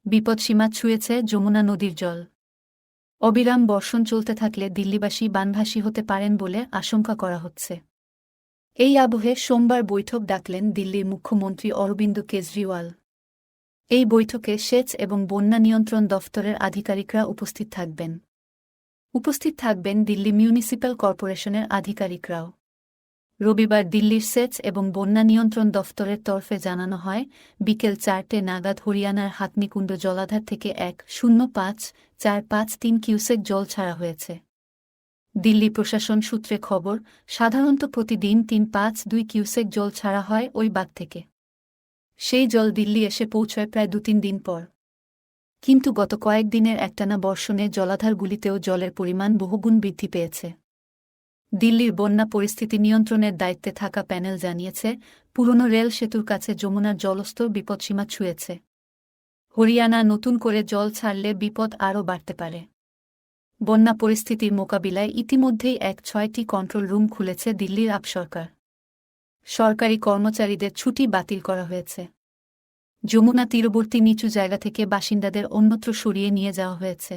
বিপদসীমা ছুঁয়েছে যমুনা নদীর জল। অবিরাম বর্ষণ চলতে থাকলে দিল্লিবাসী বানভাসী হতে পারেন বলে আশঙ্কা করা হচ্ছে। এই আবহে সোমবার বৈঠক ডাকলেন দিল্লির মুখ্যমন্ত্রী অরবিন্দ কেজরিওয়াল। এই বৈঠকে সেচ এবং বন্যা নিয়ন্ত্রণ দফতরের আধিকারিকরা উপস্থিত থাকবেন। উপস্থিত থাকবেন দিল্লি মিউনিসিপ্যাল কর্পোরেশনের আধিকারিকরাও। রবিবার দিল্লির সেচ এবং বন্যা নিয়ন্ত্রণ দফতরের তরফে জানানো হয়, বিকেল 4টে নাগাদ হরিয়ানার হাতনিকুণ্ড জলাধার থেকে 1.05-453 কিউসেক জল ছাড়া হয়েছে। দিল্লি প্রশাসন সূত্রে খবর, সাধারণত প্রতিদিন 3.52 কিউসেক জল ছাড়া হয় ওই বাঁধ থেকে। সেই জল দিল্লি এসে পৌঁছয় প্রায় 2-3 দিন পর। কিন্তু গত কয়েকদিনের একটানা বর্ষণে জলাধারগুলিতেও জলের পরিমাণ বহুগুণ বৃদ্ধি পেয়েছে। দিল্লির বন্যা পরিস্থিতি নিয়ন্ত্রণের দায়িত্বে থাকা প্যানেল জানিয়েছে, পুরনো রেল সেতুর কাছে যমুনার জলস্তর বিপদসীমা ছুঁয়েছে। হরিয়ানা নতুন করে জল ছাড়লে বিপদ আরও বাড়তে পারে। বন্যা পরিস্থিতির মোকাবিলায় ইতিমধ্যেই 6টি কন্ট্রোল রুম খুলেছে দিল্লির আপ সরকার। সরকারি কর্মচারীদের ছুটি বাতিল করা হয়েছে। যমুনা তীরবর্তী নিচু জায়গা থেকে বাসিন্দাদের অন্যত্র সরিয়ে নিয়ে যাওয়া হয়েছে।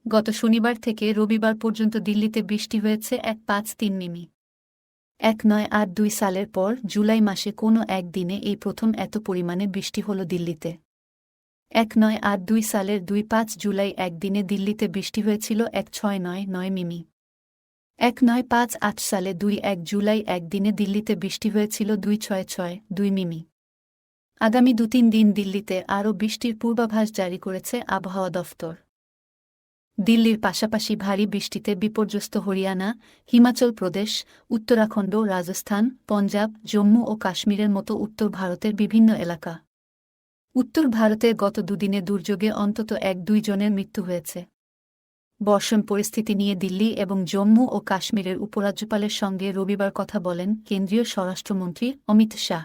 গত শনিবার থেকে রবিবার পর্যন্ত দিল্লিতে বৃষ্টি হয়েছে 1.53 মিমি। 1982 সালের পর জুলাই মাসে কোনো একদিনে এই প্রথম এত পরিমাণে বৃষ্টি হল দিল্লিতে। 1982 সালের 25 জুলাই একদিনে দিল্লিতে বৃষ্টি হয়েছিল 1699 মিমি। 1958 সালে 21 জুলাই একদিনে দিল্লিতে বৃষ্টি হয়েছিল 2662 মিমি। আগামী 2-3 দিন দিল্লিতে আরও বৃষ্টির পূর্বাভাস জারি করেছে আবহাওয়া দফতর। দিল্লির পাশাপাশি ভারী বৃষ্টিতে বিপর্যস্ত হরিয়ানা, হিমাচল প্রদেশ, উত্তরাখণ্ড, রাজস্থান, পঞ্জাব, জম্মু ও কাশ্মীরের মতো উত্তর ভারতের বিভিন্ন এলাকা। উত্তর ভারতে গত দুদিনে দুর্যোগে অন্তত 1-2 জনের মৃত্যু হয়েছে। বর্ষণ পরিস্থিতি নিয়ে দিল্লি এবং জম্মু ও কাশ্মীরের উপরাজ্যপালের সঙ্গে রবিবার কথা বলেন কেন্দ্রীয় স্বরাষ্ট্রমন্ত্রী অমিত শাহ।